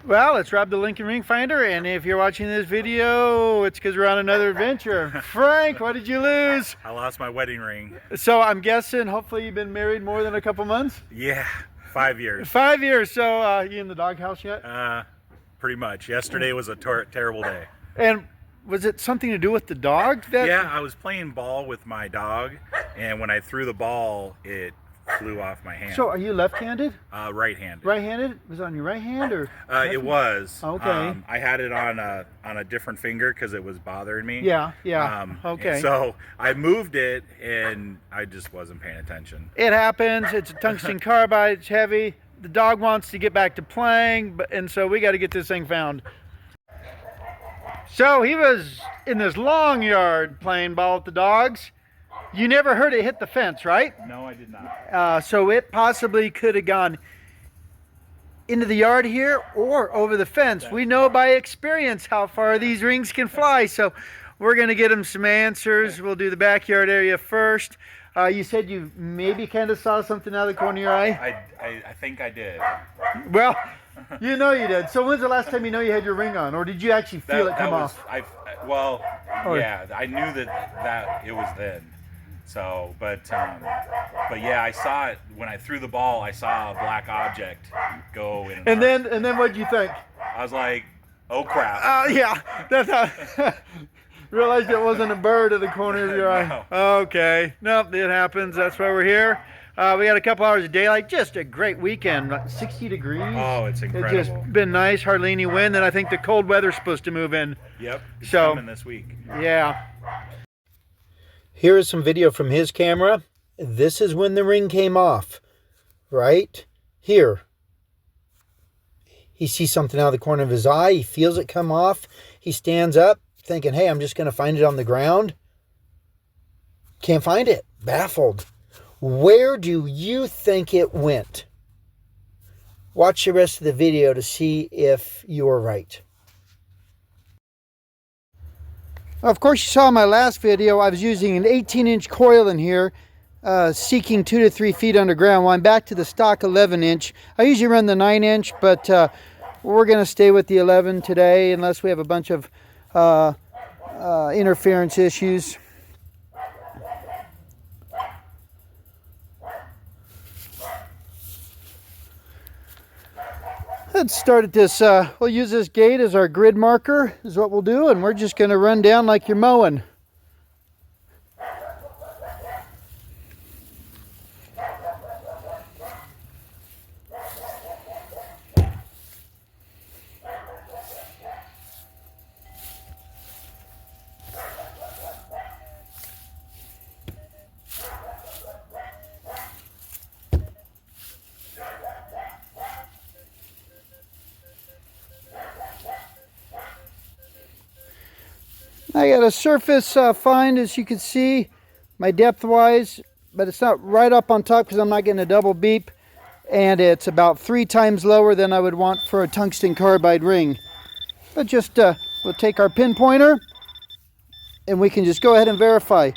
Well, it's Rob the Lincoln Ring Finder, and if you're watching this video, it's because we're on another adventure. Frank, what did you lose? I lost my wedding ring. So I'm guessing, hopefully you've been married more than a couple months? Yeah, 5 years. 5 years. So you in the doghouse yet? Pretty much. Yesterday was a terrible day. And was it something to do with the dog? Yeah, I was playing ball with my dog, and when I threw the ball, it flew off my hand. So are you left-handed? Right-handed. Right-handed? Was it on your right hand or? It was. Okay. I had it on a different finger because it was bothering me. Yeah. Okay. So I moved it, and I just wasn't paying attention. It happens. It's a tungsten carbide. It's heavy. The dog wants to get back to playing, and so we got to get this thing found. So he was in this long yard playing ball with the dogs. You never heard it hit the fence, right? No, I did not. So it possibly could have gone into the yard here or over the fence. We know by experience how far these rings can fly, so we're going to get them some answers. We'll do the backyard area first. You said you maybe kind of saw something out of the corner of your eye? I think I did. Well, you know you did. So when's the last time you know you had your ring on? Or did you actually feel it come off? Yeah, I knew that it was then. So, but yeah, I saw it when I threw the ball. I saw a black object go in. And then what'd you think? I was like, "Oh crap!" Yeah, that's how. Realized it wasn't a bird in the corner of your eye. No. Okay, nope, it happens. That's why we're here. We had a couple hours of daylight. Just a great weekend. 60 degrees. Oh, it's incredible. It's just been nice. Hardly any wind. And I think the cold weather's supposed to move in. Yep. It's so coming this week. Yeah. Here is some video from his camera. This is when the ring came off. Right here. He sees something out of the corner of his eye. He feels it come off. He stands up thinking, hey, I'm just going to find it on the ground. Can't find it. Baffled. Where do you think it went? Watch the rest of the video to see if you're right. Of course, you saw in my last video, I was using an 18-inch coil in here, seeking 2 to 3 feet underground. Well, I'm back to the stock 11-inch. I usually run the 9-inch, but we're going to stay with the 11 today unless we have a bunch of interference issues. Let's start at this. We'll use this gate as our grid marker is what we'll do, and we're just going to run down like you're mowing. I got a surface find, as you can see, my depth wise, but it's not right up on top because I'm not getting a double beep, and it's about 3 times lower than I would want for a tungsten carbide ring. But just we'll take our pinpointer and we can just go ahead and verify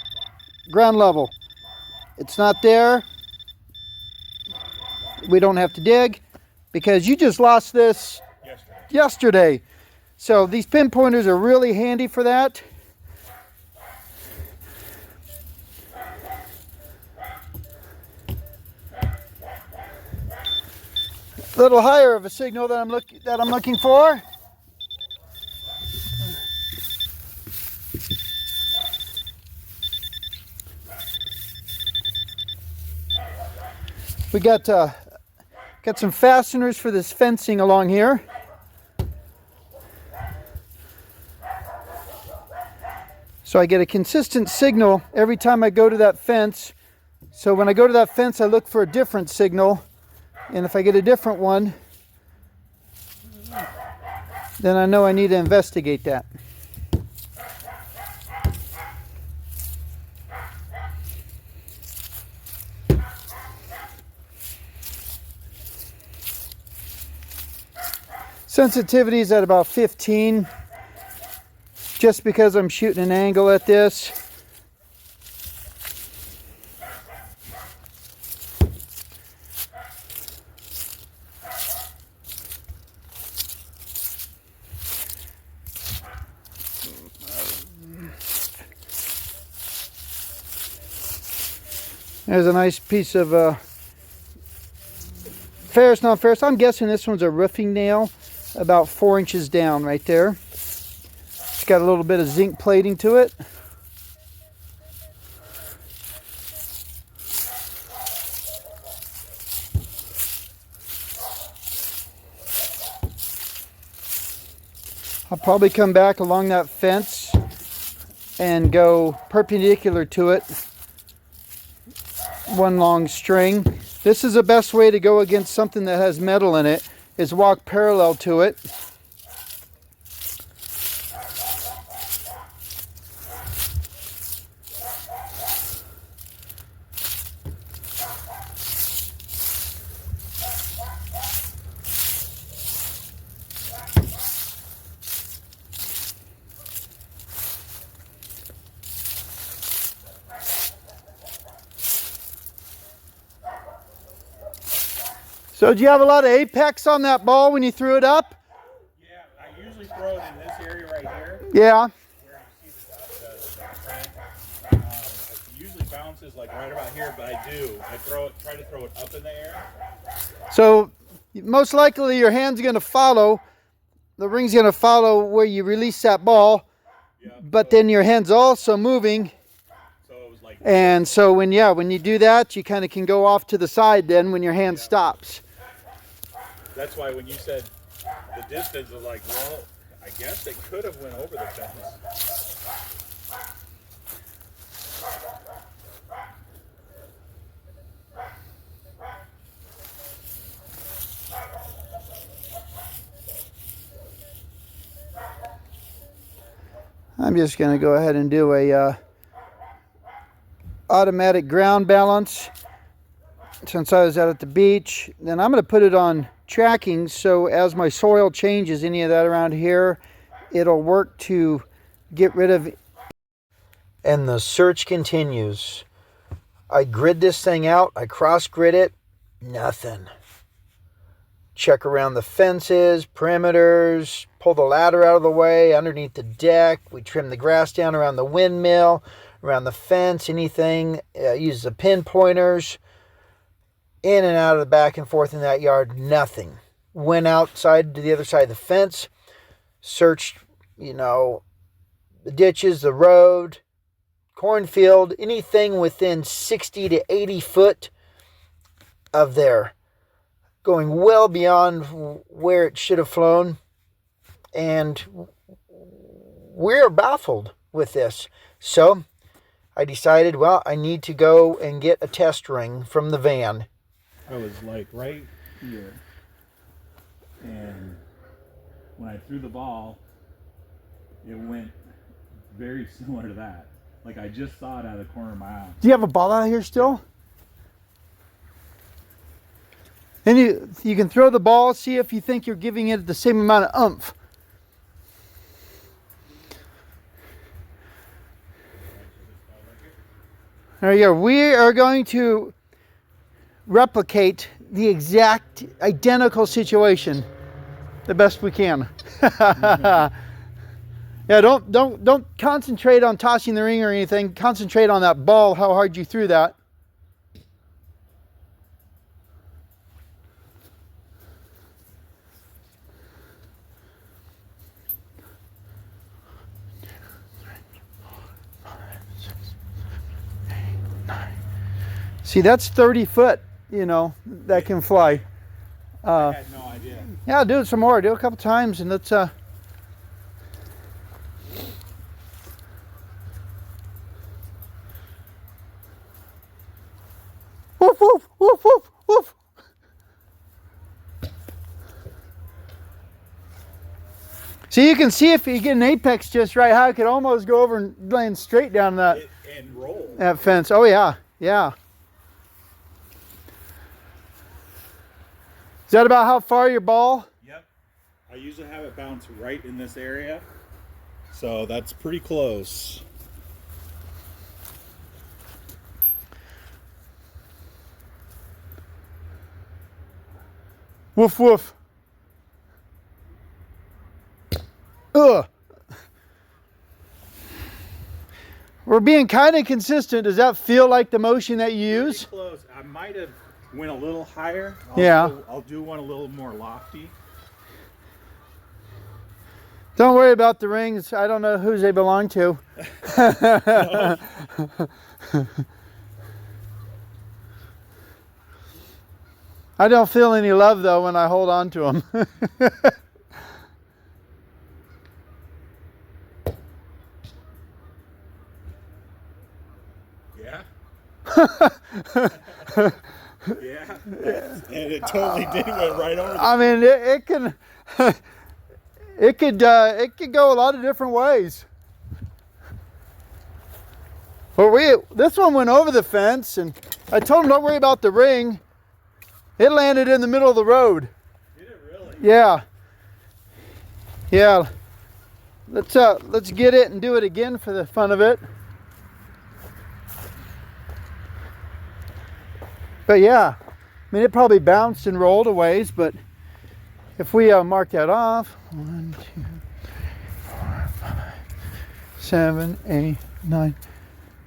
ground level. It's not there. We don't have to dig because you just lost this yesterday. So these pinpointers are really handy for that. A little higher of a signal that I'm looking for. We got some fasteners for this fencing along here. So I get a consistent signal every time I go to that fence. So when I go to that fence, I look for a different signal. And if I get a different one, then I know I need to investigate that. Sensitivity is at about 15. Just because I'm shooting an angle at this. There's a nice piece of ferrous, non-ferrous. I'm guessing this one's a roofing nail, about 4 inches down right there. It's got a little bit of zinc plating to it. I'll probably come back along that fence and go perpendicular to it, one long string. This is the best way to go against something that has metal in it, is walk parallel to it. So did you have a lot of apex on that ball when you threw it up? Yeah, I usually throw it in this area right here. Yeah. Where you see the print. It usually bounces like right about here, but I try to throw it up in the air. So most likely your hand's going to follow, the ring's going to follow where you release that ball, Yeah, but then your hand's also moving. so it was like, And so when you do that, you kind of can go off to the side then when your hand stops. that's why when you said the distance, I was like, well, I guess it could have went over the fence. I'm just going to go ahead and do a automatic ground balance since I was out at the beach. Then I'm going to put it on tracking, so as my soil changes, any of that around here, it'll work to get rid of. And the search continues. I grid this thing out, I cross grid it, nothing. Check around the fences, perimeters, pull the ladder out of the way, underneath the deck. We trim the grass down around the windmill, around the fence, anything. Use the pinpointers. In and out of the back and forth in that yard, nothing. Went outside to the other side of the fence, searched, the ditches, the road, cornfield, anything within 60 to 80 foot of there. Going well beyond where it should have flown. And we're baffled with this. So I decided, well, I need to go and get a test ring from the van. I was like right here, and when I threw the ball, it went very similar to that. Like I just saw it out of the corner of my eye. Do you have a ball out here still? And you can throw the ball, see if you think you're giving it the same amount of oomph. There you go. We are going to replicate the exact identical situation the best we can. Yeah, don't concentrate on tossing the ring or anything. Concentrate on that ball, how hard you threw that. See, that's 30 foot, that can fly. I had no idea. Yeah, do it some more. Do it a couple times, and let's. Woof, woof, woof, woof, woof. So you can see if you get an apex just right, how it could almost go over and land straight down that And roll. that fence. Oh yeah, yeah. Is that about how far your ball? Yep. I usually have it bounce right in this area, so that's pretty close. Woof woof. Ugh. We're being kind of consistent. Does that feel like the motion that you use? Pretty close. I might have went a little higher. I'll do one a little more lofty. Don't worry about the rings. I don't know whose they belong to. I don't feel any love though when I hold on to them. Yeah. Yeah. And it totally did went right over. I mean, it can, it could go a lot of different ways. But this one went over the fence, and I told him don't worry about the ring. It landed in the middle of the road. Did it really? Yeah. Yeah. Let's get it and do it again for the fun of it. But yeah, I mean, it probably bounced and rolled a ways, but if we mark that off, 1, 2, 4, 5, 7, 8, 9.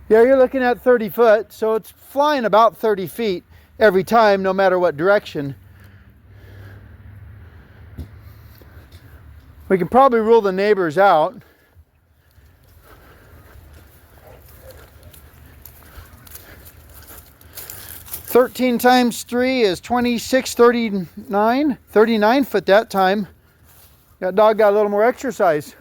Yeah, you're looking at 30 foot, so it's flying about 30 feet every time, no matter what direction. We can probably rule the neighbors out. Thirteen times 3 is 26, 39. 39 foot that time. That dog got a little more exercise.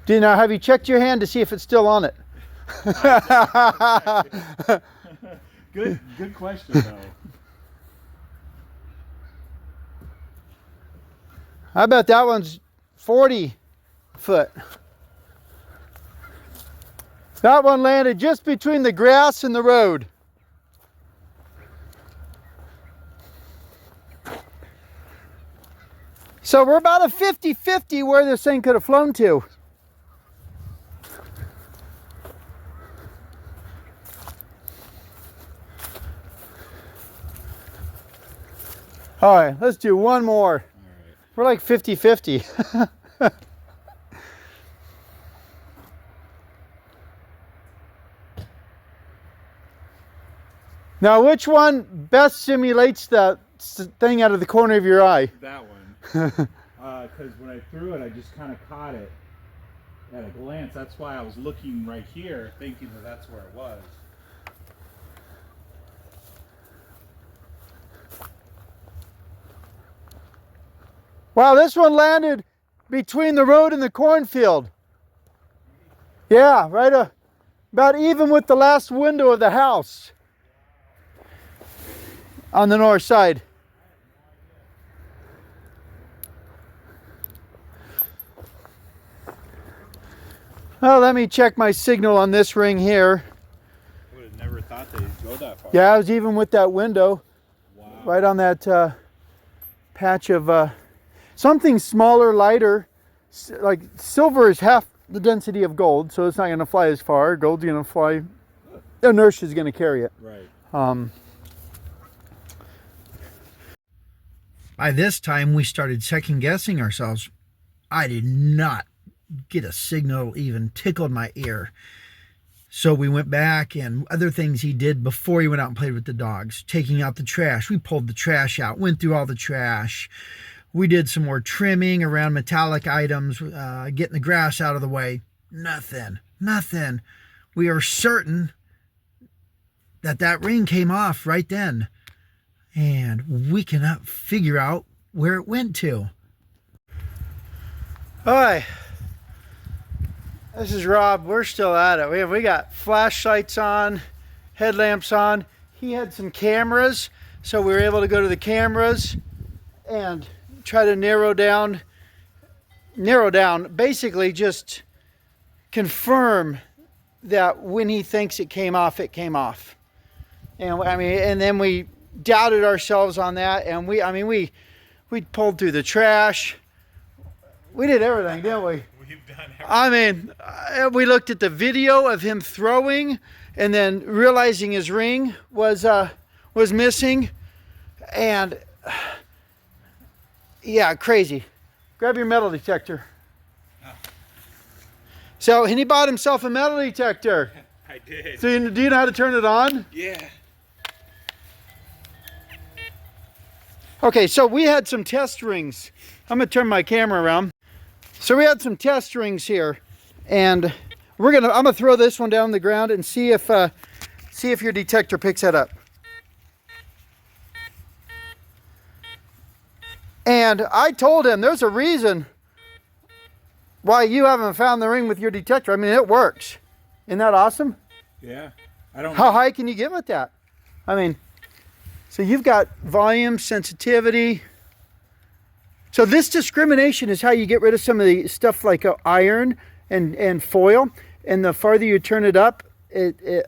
Have you checked your hand to see if it's still on it? Good question though. I bet that one's 40 foot. That one landed just between the grass and the road. So we're about a 50-50 where this thing could have flown to. All right, let's do one more. We're like 50-50. Now, which one best simulates the thing out of the corner of your eye? That one. Because when I threw it, I just kind of caught it at a glance. That's why I was looking right here, thinking that that's where it was. Wow, this one landed between the road and the cornfield. Yeah, right about even with the last window of the house on the north side. Well, let me check my signal on this ring here. Would have never thought they'd go that far. Yeah, I was even with that window. Wow. Right on that patch of something smaller, lighter. Like silver is half the density of gold, so it's not going to fly as far. Gold's going to fly. Inertia is going to carry it. Right. By this time, we started second guessing ourselves. I did not get a signal even tickled my ear. So we went back, and other things he did before he went out and played with the dogs, taking out the trash. We pulled the trash out, went through all the trash. We did some more trimming around metallic items, getting the grass out of the way. Nothing. We are certain that ring came off right then. And we cannot figure out where it went to. All right. This is Rob. We're still at it. We got flashlights on, headlamps on. He had some cameras, so we were able to go to the cameras and try to narrow down, basically just confirm that when he thinks it came off, it came off. And I mean, and then we doubted ourselves on that, and we pulled through the trash. We did everything, didn't we? We've done everything. I mean, we looked at the video of him throwing, and then realizing his ring was was missing. And yeah, crazy. Grab your metal detector. So, and he bought himself a metal detector. I did. So, do you know how to turn it on? Yeah. Okay, so we had some test rings. I'm gonna turn my camera around. So we had some test rings here, and I'm gonna throw this one down on the ground and see if your detector picks that up. And I told him there's a reason why you haven't found the ring with your detector. I mean, it works. Isn't that awesome? Yeah. I don't. How high can you get with that? I mean, so you've got volume, sensitivity. So this discrimination is how you get rid of some of the stuff like iron and foil. And the farther you turn it up,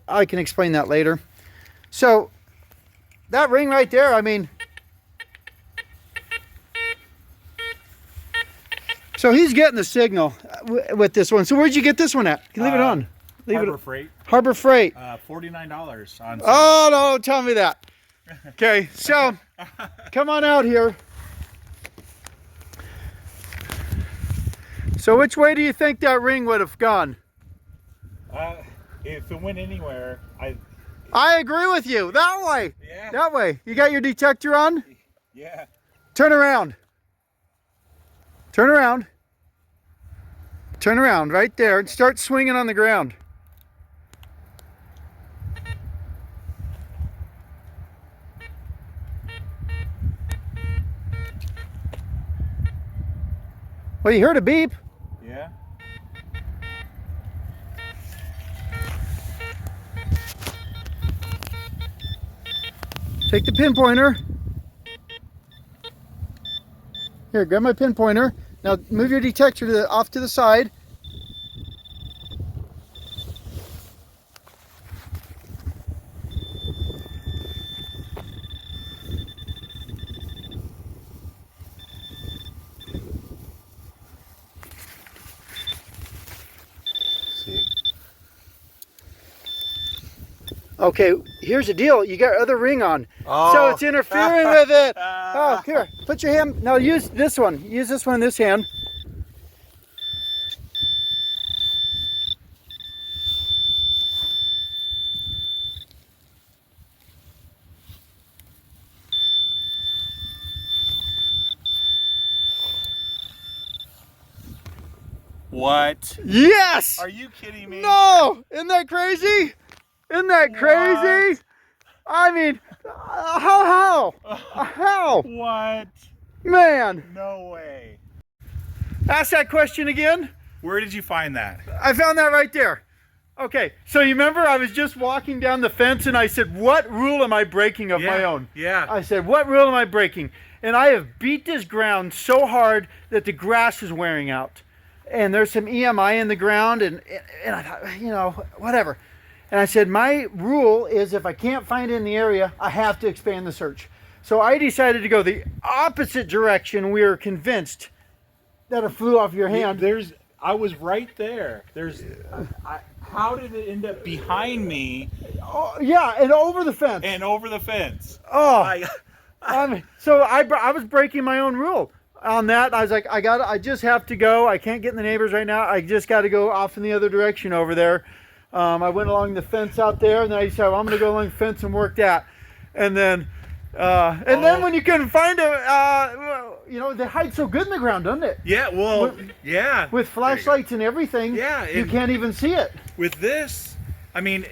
I can explain that later. So that ring right there, I mean, so he's getting the signal with this one. So where'd you get this one at? You leave it on. Leave Harbor it. Freight. Harbor Freight. $49 on. Oh, no, don't tell me that. Okay, so come on out here. So which way do you think that ring would have gone? If it went anywhere, I agree with you. That way. Yeah. That way. You got your detector on? Yeah. Turn around. Turn around. Turn around right there and start swinging on the ground. Well, you heard a beep. Yeah. Take the pinpointer. Here, grab my pinpointer. Now move your detector off to the side. Okay, here's the deal. You got other ring on. Oh. So it's interfering with it. Oh, here. Put your hand. No, use this one. Use this one in this hand. What? Yes! Are you kidding me? No! Isn't that crazy? Isn't that crazy? I mean, how? How? What? Man, No way. ask that question again. Where did you find that? I found that right there. Okay, so you remember I was just walking down the fence and I said, what rule am I breaking of my own? Yeah. I said, what rule am I breaking? And I have beat this ground so hard that the grass is wearing out. And there's some EMI in the ground and I thought, you know, whatever. And I said, my rule is if I can't find it in the area, I have to expand the search. So I decided to go the opposite direction. We were convinced that it flew off your hand. I was right there. How did it end up behind me Oh, yeah, and over the fence. and over the fence? Oh, I mean, so I was breaking my own rule on that. I was like, I just have to go. I can't get in the neighbors right now. I just got to go off in the other direction over there. I went along the fence out there, and then I decided, well, I'm going to go along the fence and work that. And then when you couldn't find it, you know, they hide so good in the ground, doesn't it? Yeah, well, yeah. With flashlights and everything, Yeah, you can't even see it. With this, I mean,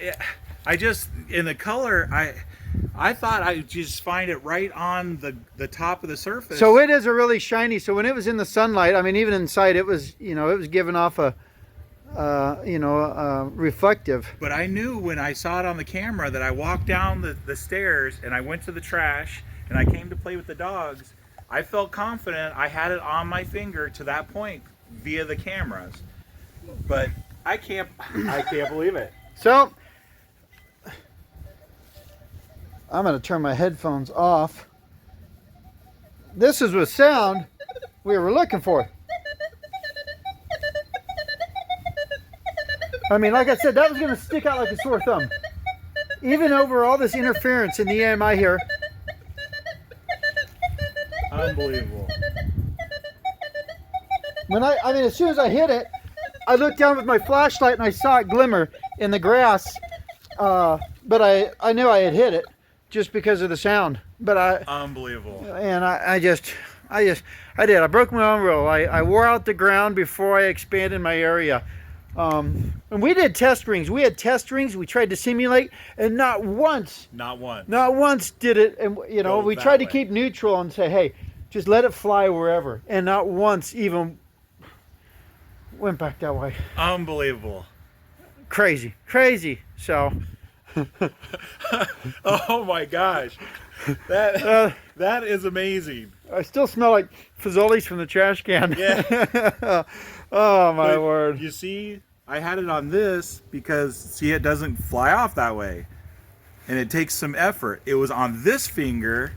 in the color, I thought I'd just find it right on the top of the surface. So it is a really shiny. So when it was in the sunlight, I mean, even inside, it was, you know, it was giving off a, reflective. But I knew when I saw it on the camera that I walked down the stairs and I went to the trash and I came to play with the dogs. I felt confident I had it on my finger to that point via the cameras. But I can't believe it. So I'm going to turn my headphones off. This is with sound we were looking for. I mean, like I said, that was going to stick out like a sore thumb. even over all this interference in the EMI here. Unbelievable. When I mean, as soon as I hit it, I looked down with my flashlight and I saw it glimmer in the grass. But I knew I had hit it just because of the sound. But Unbelievable. I did. I broke my own rule. I wore out the ground before I expanded my area. And we did test rings. We had test rings. We tried to simulate, and not once did it. And you know, Go we that tried to way. keep neutral and say, hey, just let it fly wherever. And not once even went back that way. Unbelievable. Crazy. So, Oh my gosh. That that is amazing. I still smell like Fazoli's from the trash can. Yeah. Oh my But word. You see, I had it on this because see it doesn't fly off that way. And it takes some effort. It was on this finger.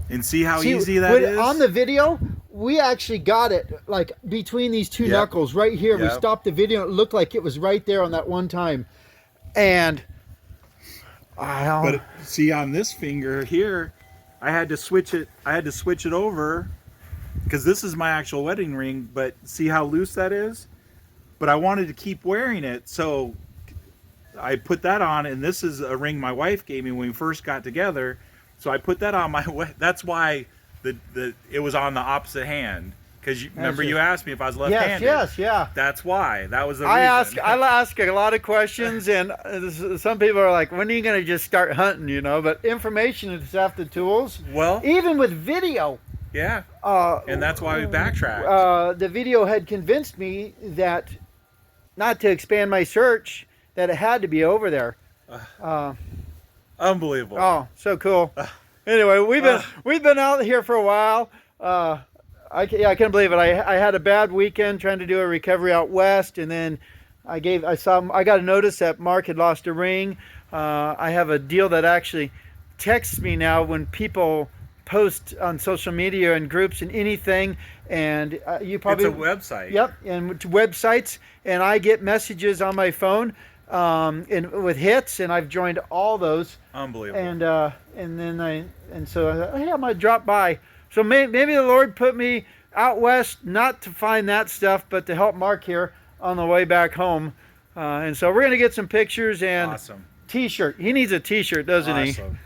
And see how easy that is? On the video, we actually got it like between these two Yep. knuckles right here. We Yep. stopped the video. It looked like it was right there on that one time. And But see on this finger here, I had to switch it over because this is my actual wedding ring, but see how loose that is? But I wanted to keep wearing it, so I put that on, and this is a ring my wife gave me when we first got together. So I put that on my that's why it was on the opposite hand. Because remember you asked me if I was left-handed. yeah. That's why. That was the I reason. ask a lot of questions, and some people are like, "When are you going to just start hunting?" You know, but information is half the tools. Well, Even with video, yeah. And that's why we backtracked. the video had convinced me that not to expand my search, that it had to be over there. Unbelievable. Oh, so cool. Anyway, we've been out here for a while. I can't believe it. I had a bad weekend trying to do a recovery out west, and then I got a notice that Mark had lost a ring. I have a deal that actually texts me now when people post on social media and groups and anything, and you probably It's a website. Yep, and to websites, and I get messages on my phone and with hits, and I've joined all those. Unbelievable. So I thought, hey, I'm gonna drop by. So maybe the Lord put me out west not to find that stuff, but to help Mark here on the way back home. And so we're gonna get some pictures and Awesome. T-shirt. He needs a T-shirt, doesn't he? Awesome.